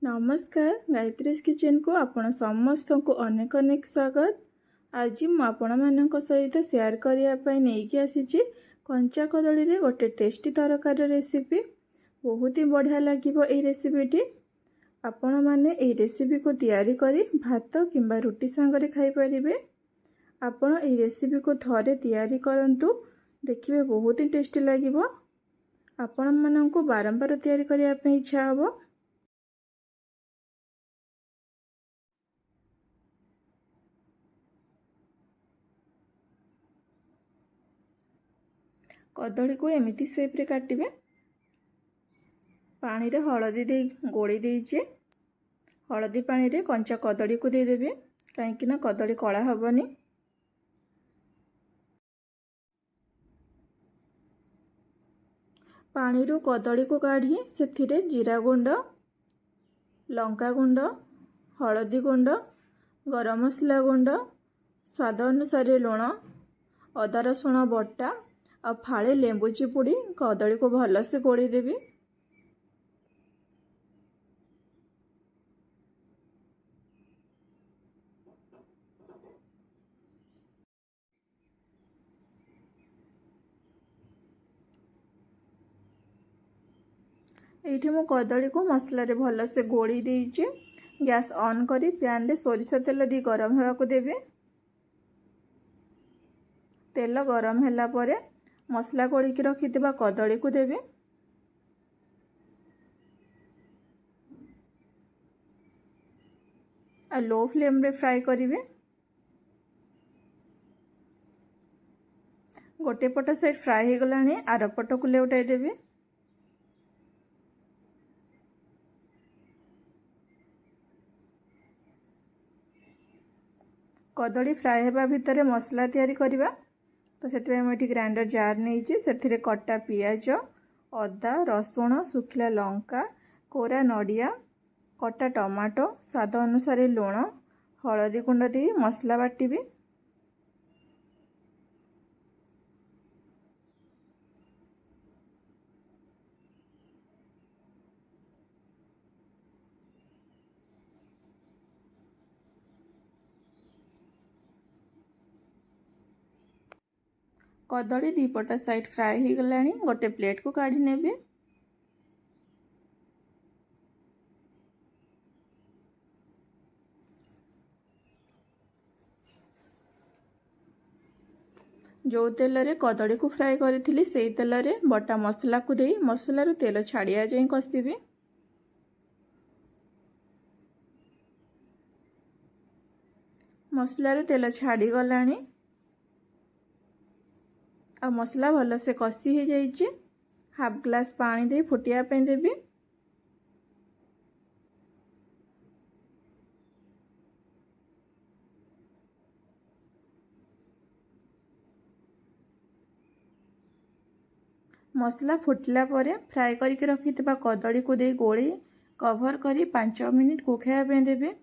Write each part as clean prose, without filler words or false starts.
नमस्कार गायत्रीज किचन को आपण समस्त को अनेक अनेक स्वागत। आज मुझे सहित शेयर करने नहीं आसी कंचा कदली रे गोटे टेस्टी तरकारी रेसिपी। बहुत ही बढ़िया लगे ये रेसिपीटी। आपण मैंने ये रेसिपी को तैयारी करी भात किंबा रुटी सांगरे खाई परिबे। आपण ये रेसिपी को थरे तैयारी करंतु देखिए बहुत ही टेस्टी लगे। आपण माननकु बारंबार तैयारी करने पे इच्छा हो। कदली को एमती सेप रे काटिबे। पानी रे हलदी दे गोली देइचे। हलदी पानी रे कंचा कदली को दे देबे कहीं ना कदली कला हबनी। पानी रो कदली को काढ़ी सेथिरे जीरा गुंड, लंका गुंड, हलदी गुंड, गरम मसला गुंड, स्वाद अनुसार लुण, अदा रसुण बटा और फाड़े लेंबू चिपुड़ी कदली को भलसे गोली देवी। ये मु कदली को मसला रे भलसे गोली देइचे। गैस ऑन करी पैन रे सोरिष तेल दी गरम होगा को देवे। तेल गरम होला परे मसला गोली की रखिथिबा कदली को देवे। आ लो फ्लेम रे फ्राई करिवे। गोटे पट साइड फ्राई हो गलानी आर पट को लेउटाई देवे। कदली फ्राई होगा भितर मसला तैयारी करिबा। तो से मुझे ग्राइंडर जार नहीं से कटा पियाज, अदा रसुण, सुखिला लंका, कोरा नड़िया, कटा टमाटो, स्वाद अनुसार लुण, हलदी गुंड दे मसला बाटिबी। कदली दीपटा साइड फ्राई हो गलानी। गोटे प्लेट को काढ़ी नेबे। जो तेल रे कदली को फ्राई करी से तेल रे बटा मसला को दे मसला रो तेल छाड़िया जाए कषिबी। मसला रो तेल छाड़ी गलानी। आ मसला भल से कषि हो जाइए। हाफ ग्लास पानी दे फुटिया पे देवी। मसला फुटला परे फ्राई करके रखिथिबा कदली को दे गोली कवर करी 5 मिनिट कुखाया पे देवे।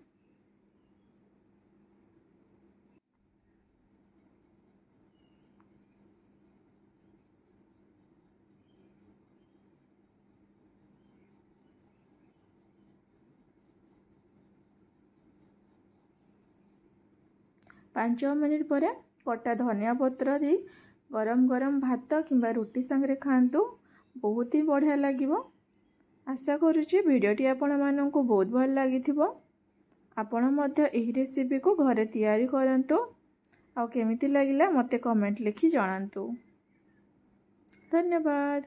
पांच मिनिट पर कटा धनिया पत्र दे गरम गरम भात किंबा रुटी सांगरे खांतु। बहुत ही बढ़िया लगे। आशा करुच्ची वीडियोटी आपण माननकु बहुत भल लागिथिबो। आपण मध्य एही रेसिपी को घरे तैयारी करंतु। आ केमिति लागिला मते कमेंट लिखि जणांतु। धन्यवाद।